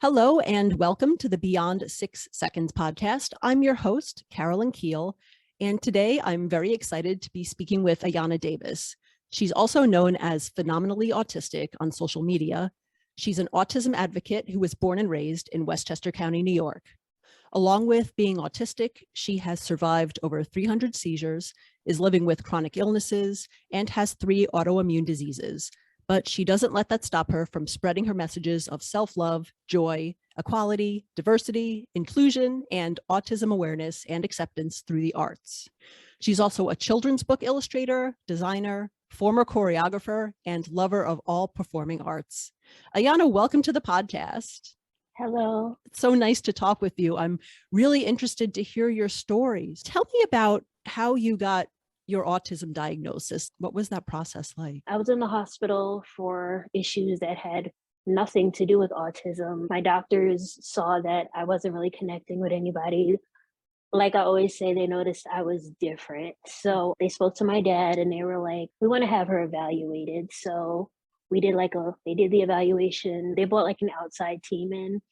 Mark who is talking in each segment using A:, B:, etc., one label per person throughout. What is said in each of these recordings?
A: Hello and welcome to the Beyond 6 Seconds podcast. I'm your host, Carolyn Keel, and today I'm very excited to be speaking with Ayanna Davis. She's also known as Phenomenally Autistic on social media. She's an autism advocate who was born and raised in Westchester County, New York. Along with being autistic, she has survived over 300 seizures, is living with chronic illnesses, and has 3 autoimmune diseases. But she doesn't let that stop her from spreading her messages of self-love, joy, equality, diversity, inclusion, and autism awareness and acceptance through the arts. She's also a children's book illustrator, designer, former choreographer, and lover of all performing arts. Ayanna, welcome to the podcast.
B: Hello.
A: It's so nice to talk with you. I'm really interested to hear your stories. Tell me about how you got your autism diagnosis. What was that process like?
B: I was in the hospital for issues that had nothing to do with autism. My doctors saw that I wasn't really connecting with anybody. Like I always say, they noticed I was different. So they spoke to my dad and they were like, we want to have her evaluated. So we did they did the evaluation. They brought like an outside team in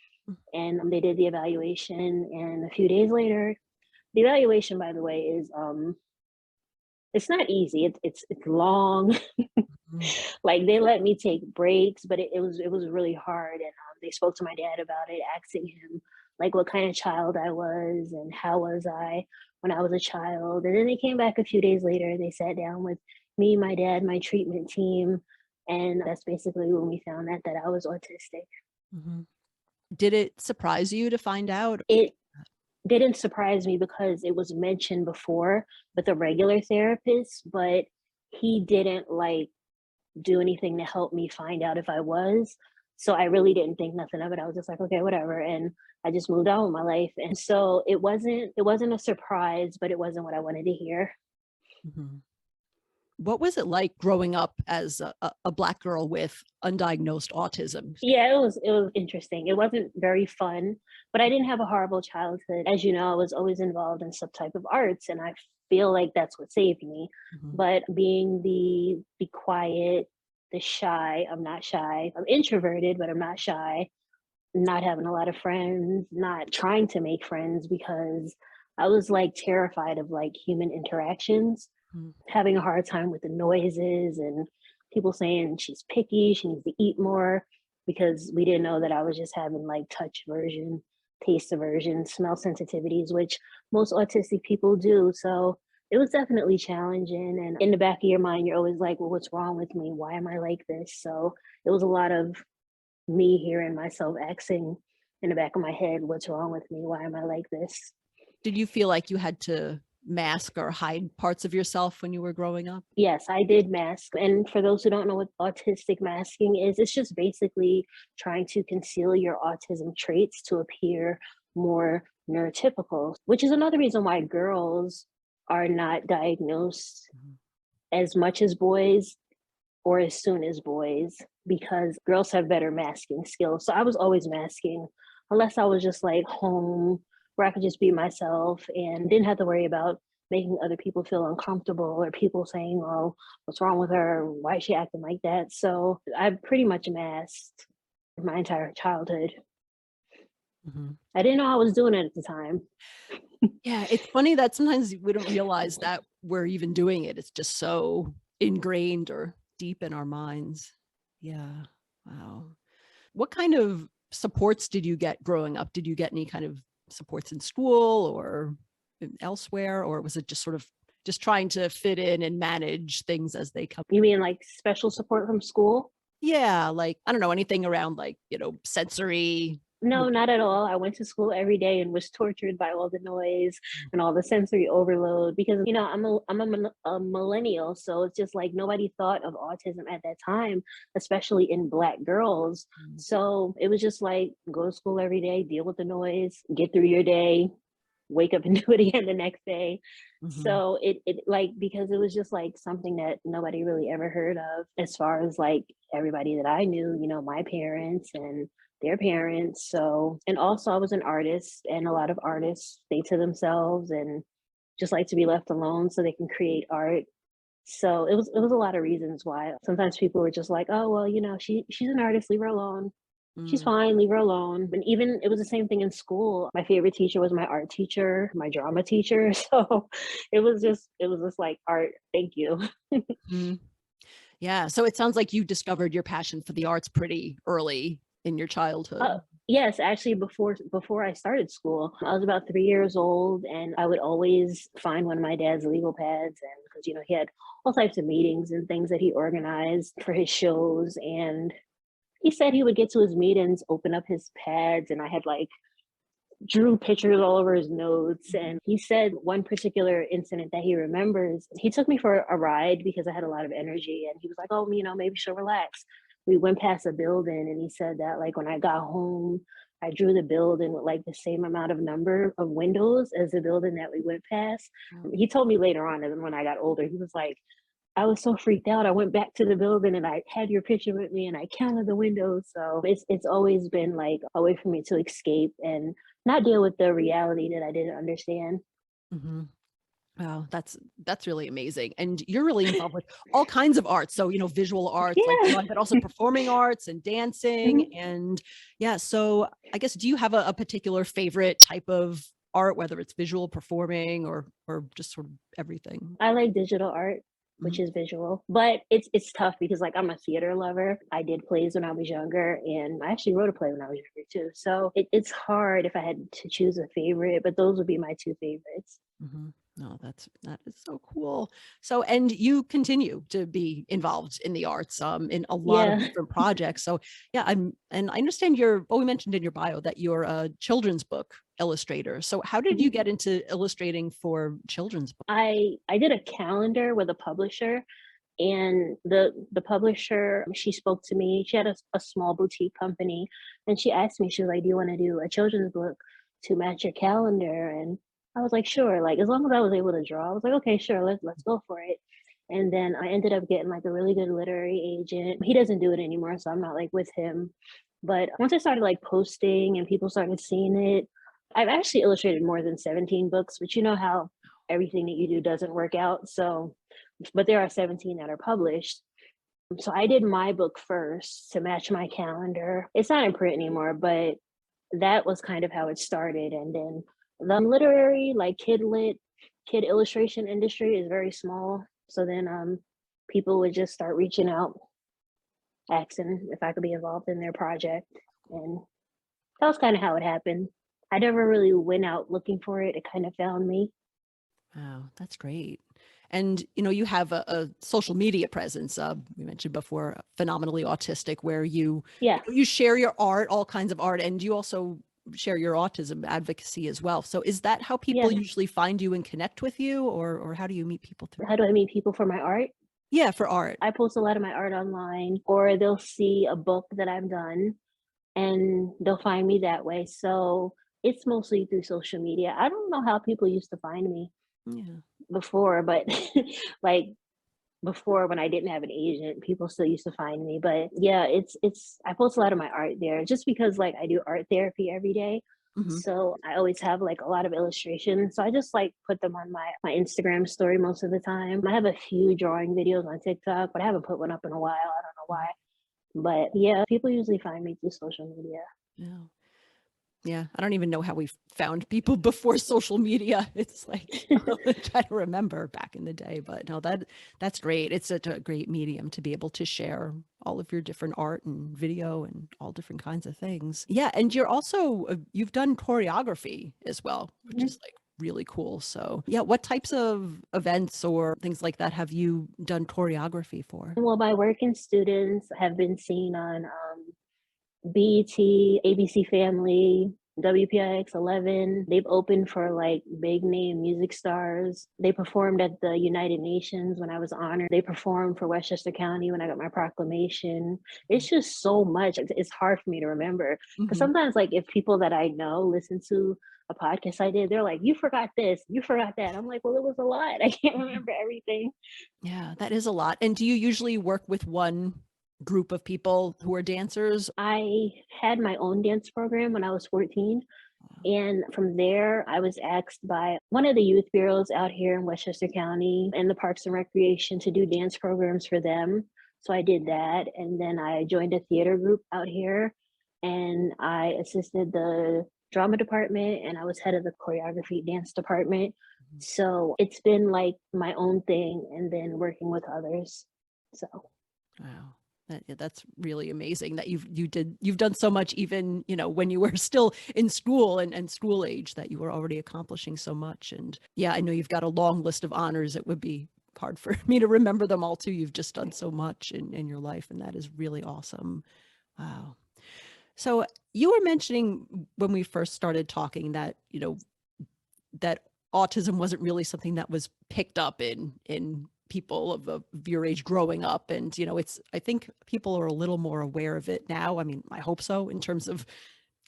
B: and they did the evaluation. And a few days later, the evaluation, by the way, is it's not easy. It's long. Like they let me take breaks, but it was really hard. And they spoke to my dad about it, asking him like what kind of child I was and how was I when I was a child. And then they came back a few days later and they sat down with me, my dad, my treatment team, and that's basically when we found out that I was autistic.
A: Mm-hmm. Did it surprise you to find out?
B: It didn't surprise me because it was mentioned before with a regular therapist, but he didn't like do anything to help me find out if I was. So I really didn't think nothing of it. I was just like, okay, whatever. And I just moved on with my life. And so it wasn't a surprise, but it wasn't what I wanted to hear.
A: Mm-hmm. What was it like growing up as a Black girl with undiagnosed autism?
B: Yeah, it was interesting. It wasn't very fun, but I didn't have a horrible childhood. As you know, I was always involved in some type of arts, and I feel like that's what saved me.
A: Mm-hmm.
B: But being the quiet, the shy, I'm not shy. I'm introverted, but I'm not shy. Not having a lot of friends, not trying to make friends because I was like terrified of like human interactions, having a hard time with the noises and people saying she's picky, she needs to eat more because we didn't know that I was just having like touch aversion, taste aversion, smell sensitivities, which most autistic people do. So it was definitely challenging. And in the back of your mind, you're always like, well, what's wrong with me? Why am I like this? So it was a lot of me hearing myself asking in the back of my head, what's wrong with me? Why am I like this?
A: Did you feel like you had to mask or hide parts of yourself when you were growing up?
B: Yes, I did mask. And for those who don't know what autistic masking is, it's just basically trying to conceal your autism traits to appear more neurotypical, which is another reason why girls are not diagnosed as much as boys or as soon as boys, because girls have better masking skills. So I was always masking unless I was just like home where I could just be myself and didn't have to worry about making other people feel uncomfortable or people saying, oh, what's wrong with her? Why is she acting like that? So I pretty much masked my entire childhood.
A: Mm-hmm.
B: I didn't know I was doing it at the time.
A: Yeah, it's funny that sometimes we don't realize that we're even doing it. It's just so ingrained or deep in our minds. Yeah. Wow. What kind of supports did you get growing up? Did you get any kind of supports in school or elsewhere, or was it just sort of just trying to fit in and manage things as they come?
B: You mean like special support from school?
A: Yeah, like, I don't know, anything around like, sensory.
B: No, not at all. I went to school every day and was tortured by all the noise and all the sensory overload because I'm a millennial, so it's just like nobody thought of autism at that time, especially in Black girls. So it was just like go to school every day, deal with the noise, get through your day, wake up and do it again the next day.
A: Mm-hmm.
B: So it like because it was just like something that nobody really ever heard of as far as like everybody that I knew, my parents and their parents. So, and also I was an artist, and a lot of artists stay to themselves and just like to be left alone so they can create art. So it was a lot of reasons why. Sometimes people were just like, oh well, she's an artist, leave her alone. She's
A: Mm.
B: fine, leave her alone. And even it was the same thing in school. My favorite teacher was my art teacher, my drama teacher. So it was just like art, thank you.
A: Mm. Yeah. So it sounds like you discovered your passion for the arts pretty early in your childhood.
B: Yes, actually before I started school, I was about 3 years old, and I would always find one of my dad's legal pads, and because he had all types of meetings and things that he organized for his shows, and he said he would get to his meetings, open up his pads, and I had like drew pictures all over his notes. And he said one particular incident that he remembers, he took me for a ride because I had a lot of energy. And he was like, oh, maybe she'll relax. We went past a building, and he said that like when I got home, I drew the building with like the same amount of number of windows as the building that we went past.
A: Wow.
B: He told me later on, and when I got older, he was like, I was so freaked out. I went back to the building and I had your picture with me and I counted the windows. So it's always been like a way for me to escape and not deal with the reality that I didn't understand.
A: Mhm. Wow, that's really amazing. And you're really involved with all kinds of arts. So, visual arts like
B: Yeah.
A: drawing, but also performing arts and dancing.
B: Mhm.
A: And yeah, so I guess do you have a particular favorite type of art, whether it's visual, performing, or just sort of everything?
B: I like digital art, which
A: Mhm.
B: is visual, but it's tough because like I'm a theater lover. I did plays when I was younger, and I actually wrote a play when I was younger too. So it's hard if I had to choose a favorite, but those would be my two favorites.
A: Mhm. No, that is so cool. So, and you continue to be involved in the arts, in a lot of
B: Yeah.
A: different projects. So, yeah, and I understand we mentioned in your bio that you're a children's book illustrator. So, how did you get into illustrating for children's books?
B: I did a calendar with a publisher, and the publisher, she spoke to me. She had a small boutique company, and she asked me, she was like, do you want to do a children's book to match your calendar? And I was like, sure, like as long as I was able to draw, I was like, okay, sure, let's go for it. And then I ended up getting like a really good literary agent. He doesn't do it anymore, so I'm not like with him. But once I started like posting and people started seeing it, I've actually illustrated more than 17 books, but you know how everything that you do doesn't work out. So, but there are 17 that are published. So I did my book first to match my calendar. It's not in print anymore, but that was kind of how it started. And then the literary, like kid illustration industry is very small. So then people would just start reaching out, asking if I could be involved in their project. And that was kind of how it happened. I never really went out looking for it. It kind of found me.
A: Wow, that's great. And you have a social media presence. We mentioned before, phenomenally autistic, where
B: Yeah.
A: you share your art, all kinds of art, and you also share your autism advocacy as well. So, is that how people
B: Yeah.
A: usually find you and connect with you, or how do you meet people through?
B: How do I meet people for my art?
A: Yeah, for art.
B: I post a lot of my art online, or they'll see a book that I've done and they'll find me that way. So it's mostly through social media. I don't know how people used to find me
A: Yeah.
B: before, but like before when I didn't have an agent, people still used to find me. But yeah, it's I post a lot of my art there just because like I do art therapy every day.
A: Hmm.
B: So I always have like a lot of illustrations. So I just like put them on my Instagram story most of the time. I have a few drawing videos on TikTok, but I haven't put one up in a while. I don't know why. But yeah, people usually find me through social media.
A: Yeah. Yeah, I don't even know how we found people before social media. It's like I try to remember back in the day, but no, that's great. It's such a great medium to be able to share all of your different art and video and all different kinds of things. Yeah, and you've done choreography as well, which
B: Mhm.
A: is like really cool. So, yeah, what types of events or things like that have you done choreography for?
B: Well, my working students have been seen on BET, ABC Family, WPIX 11. They've opened for like big name music stars. They performed at the United Nations when I was honored. They performed for Westchester County when I got my proclamation. It's just so much. It's hard for me to remember because
A: Mhm.
B: sometimes, like, if people that I know listen to a podcast I did, they're like, "You forgot this, you forgot that." I'm like, "Well, it was a lot. I can't remember everything."
A: Yeah, that is a lot. And do you usually work with one group of people who are dancers?
B: I had my own dance program when I was 14.
A: Wow.
B: And from there, I was asked by one of the youth bureaus out here in Westchester County and the Parks and Recreation to do dance programs for them. So I did that. And then I joined a theater group out here. and I assisted the drama department and I was head of the choreography dance department.
A: Mhm.
B: So it's been like my own thing and then working with others. So
A: Wow. That's really amazing that you've done so much even, when you were still in school and school age, that you were already accomplishing so much. And yeah, I know you've got a long list of honors. It would be hard for me to remember them all too. You've just done so much in your life, and that is really awesome. Wow. So you were mentioning when we first started talking that, that autism wasn't really something that was picked up in people of your age growing up. And, I think people are a little more aware of it now. I mean, I hope so, in terms of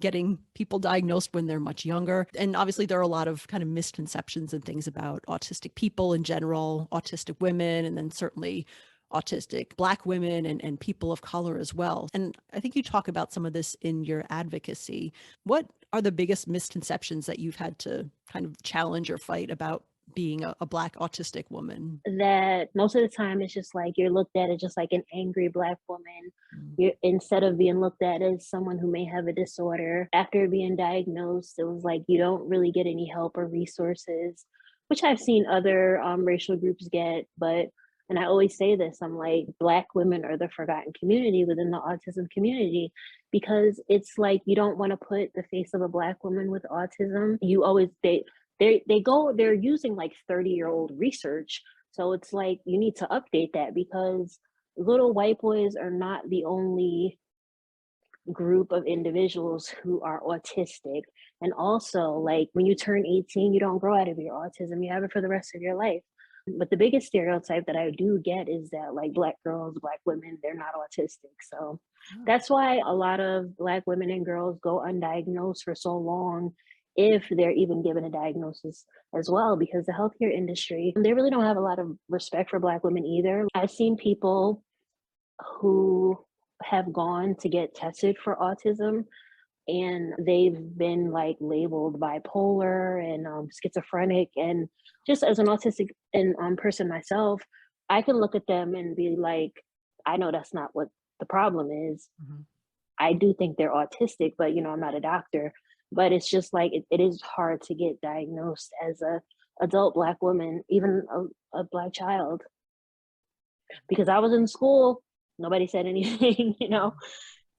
A: getting people diagnosed when they're much younger. And obviously there are a lot of kind of misconceptions and things about autistic people in general, autistic women, and then certainly autistic Black women and people of color as well. And I think you talk about some of this in your advocacy. What are the biggest misconceptions that you've had to kind of challenge or fight about being a Black autistic woman?
B: that most of the time it's just like you're looked at as just like an angry Black woman.
A: Mm.
B: You're, instead of being looked at as someone who may have a disorder. After being diagnosed, it was like you don't really get any help or resources, which I've seen other racial groups get. But, and I always say this, I'm like, Black women are the forgotten community within the autism community, because it's like you don't want to put the face of a Black woman with autism. You always, they're using like 30-year-old research, so it's like you need to update that, because little white boys are not the only group of individuals who are autistic. And also, like, when you turn 18, you don't grow out of your autism, you have it for the rest of your life. But the biggest stereotype that I do get is that like Black girls, Black women, they're not autistic. So
A: Oh.
B: that's why a lot of Black women and girls go undiagnosed for so long, if they're even given a diagnosis as well, because the healthcare industry, they really don't have a lot of respect for Black women either. I've seen people who have gone to get tested for autism, and they've been like labeled bipolar and schizophrenic. And just as an autistic and person myself, I can look at them and be like, I know that's not what the problem is.
A: Mhm.
B: I do think they're autistic, but I'm not a doctor. But it's just like it is hard to get diagnosed as a adult Black woman, even a Black child, because I was in school, nobody said anything,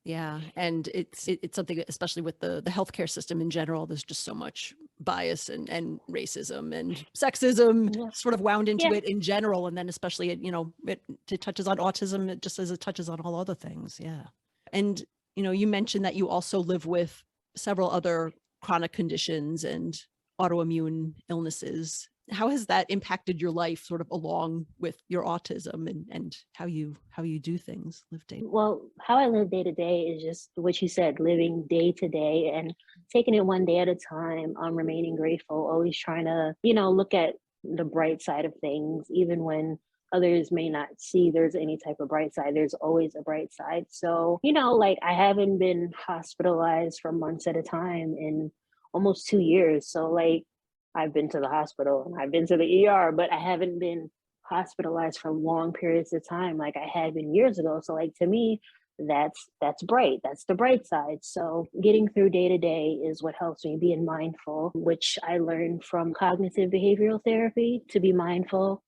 A: Yeah, and it's something, especially with the healthcare system in general. There's just so much bias and racism and sexism
B: Yeah.
A: sort of wound into
B: Yeah.
A: it in general, and then especially it touches on autism just as it touches on all other things. Yeah, and you mentioned that you also live with several other chronic conditions and autoimmune illnesses. How has that impacted your life, sort of along with your autism and how you do things, live day?
B: Well, how I live day to day is just what you said, living day to day and taking it one day at a time, remaining grateful, always trying to, look at the bright side of things, even when others may not see there's any type of bright side, there's always a bright side. So, like I haven't been hospitalized for months at a time in almost 2 years. So, like, I've been to the hospital and I've been to the ER, but I haven't been hospitalized for long periods of time like I had been years ago. So like to me, that's bright. That's the bright side. So getting through day to day is what helps me, being mindful, which I learned from cognitive behavioral therapy, to be mindful.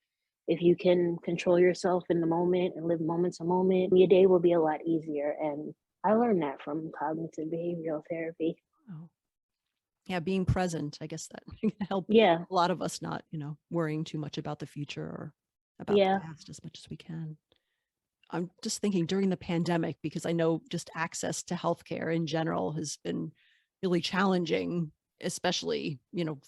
B: If you can control yourself in the moment and live moment to moment, your day will be a lot easier. And I learned that from cognitive behavioral therapy.
A: Oh. Yeah, being present, I guess that can help
B: Yeah.
A: a lot of us not, worrying too much about the future or about the
B: Yeah.
A: past as much as we can. I'm just thinking during the pandemic, because I know just access to healthcare in general has been really challenging, especially,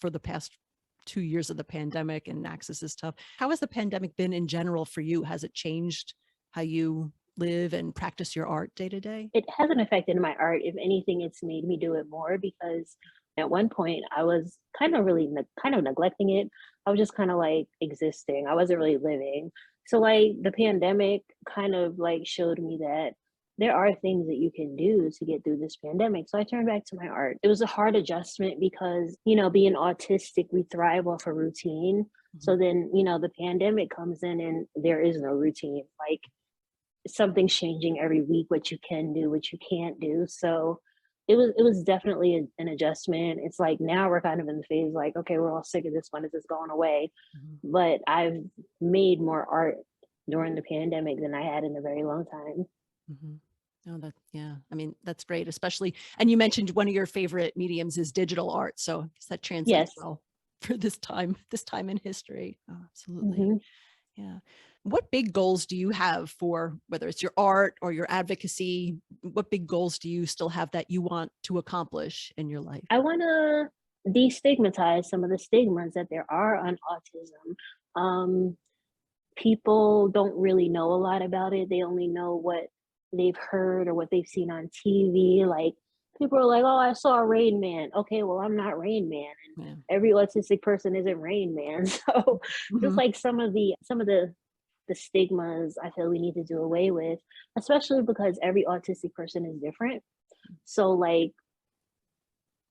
A: for the past 2 years of the pandemic, and access is tough. How has the pandemic been in general for you? Has it changed how you live and practice your art day to day?
B: It hasn't affected my art. If anything, it's made me do it more, because at one point I was kind of really kind of neglecting it. I was just kind of like existing. I wasn't really living. So like the pandemic kind of like showed me that there are things that you can do to get through this pandemic. So I turned back to my art. It was a hard adjustment because, being autistic, we thrive off a routine.
A: Mhm.
B: So then, the pandemic comes in and there is no routine. Like something's changing every week, what you can do, what you can't do. So it was definitely an adjustment. It's like now we're kind of in the phase like, okay, we're all sick of this one. Is this going away?
A: Mhm.
B: But I've made more art during the pandemic than I had in a very long time.
A: Mhm. Oh, yeah. I mean, that's great, especially, and you mentioned one of your favorite mediums is digital art. So I guess that translates
B: Yes.
A: well for this time in history. Oh, absolutely.
B: Hmm.
A: Yeah. What big goals do you have for whether it's your art or your advocacy? What big goals do you still have that you want to accomplish in your life?
B: I want to destigmatize some of the stigmas that there are on autism. Um, People don't really know a lot about it. They only know what they've heard or what they've seen on TV. Like people are like, "Oh, I saw Rain Man." Okay, well, I'm not Rain Man, and
A: Yeah.
B: every autistic person isn't Rain Man. So just
A: Mhm.
B: like some of the stigmas, I feel we need to do away with, especially because every autistic person is different. So like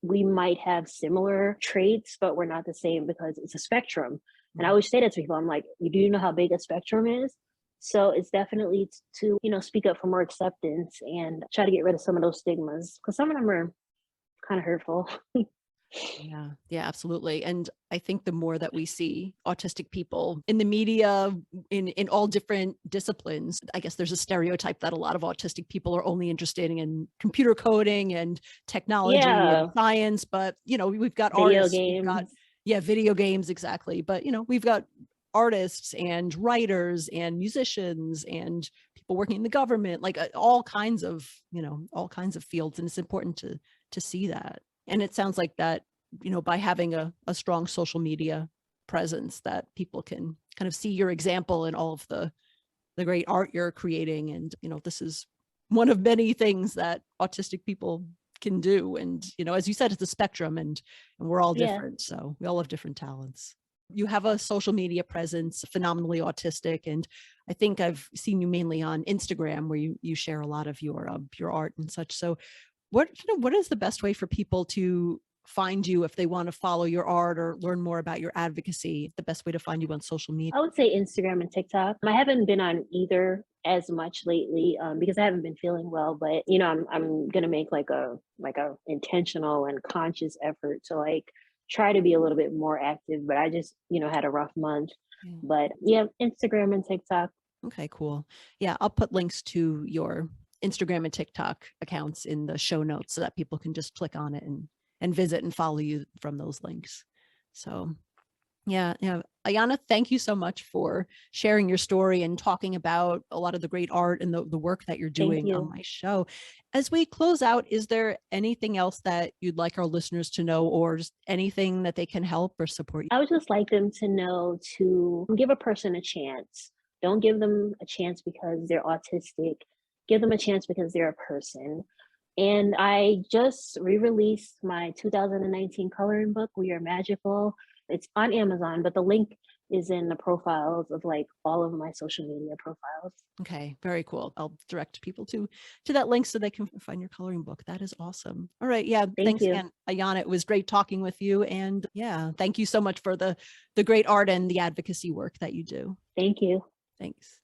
B: we might have similar traits, but we're not the same because it's a spectrum. And I
A: Mhm.
B: always say that to people. I'm like, you do know how big a spectrum is? So it's definitely to, speak up for more acceptance and try to get rid of some of those stigmas because some of them are kind of hurtful.
A: Yeah, yeah, absolutely. And I think the more that we see autistic people in the media, in all different disciplines, I guess there's a stereotype that a lot of autistic people are only interested in computer coding and technology and
B: Yeah,
A: science. But we've got
B: video
A: artists, we've got,
B: games.
A: yeah, video games exactly. But we've got artists and writers and musicians and people working in the government, like all kinds of fields, and it's important to see that. And it sounds like that, by having a strong social media presence, that people can kind of see your example in all of the great art you're creating. And, this is one of many things that autistic people can do. And, as you said, it's a spectrum, and we're all
B: Yeah.
A: different. So we all have different talents. You have a social media presence, phenomenally autistic. And I think I've seen you mainly on Instagram where you share a lot of your art and such. So what is the best way for people to find you if they want to follow your art or learn more about your advocacy? The best way to find you on social media?
B: I would say Instagram and TikTok. I haven't been on either as much lately because I haven't been feeling well. But I'm gonna make like a intentional and conscious effort to like try to be a little bit more active. But I just had a rough month.
A: Yeah.
B: But yeah, Instagram and TikTok.
A: Okay, cool. Yeah, I'll put links to your Instagram and TikTok accounts in the show notes so that people can just click on it and visit and follow you from those links. So yeah, yeah. Ayanna, thank you so much for sharing your story and talking about a lot of the great art and the work that you're
B: Thank
A: doing on
B: you.
A: my show. As we close out, is there anything else that you'd like our listeners to know, or just anything that they can help or support you?
B: I would just like them to know to give a person a chance. Don't give them a chance because they're autistic. Give them a chance because they're a person. And I just re-released my 2019 coloring book, We Are Magical. It's on Amazon, but the link is in the profiles of like all of my social media profiles.
A: Okay, very cool. I'll direct people to that link so they can find your coloring book. That is awesome. All right, yeah.
B: Thank
A: Thanks
B: you.
A: again, Ayanna. It was great talking with you, and yeah, thank you so much for the great art and the advocacy work that you do.
B: Thank you.
A: Thanks.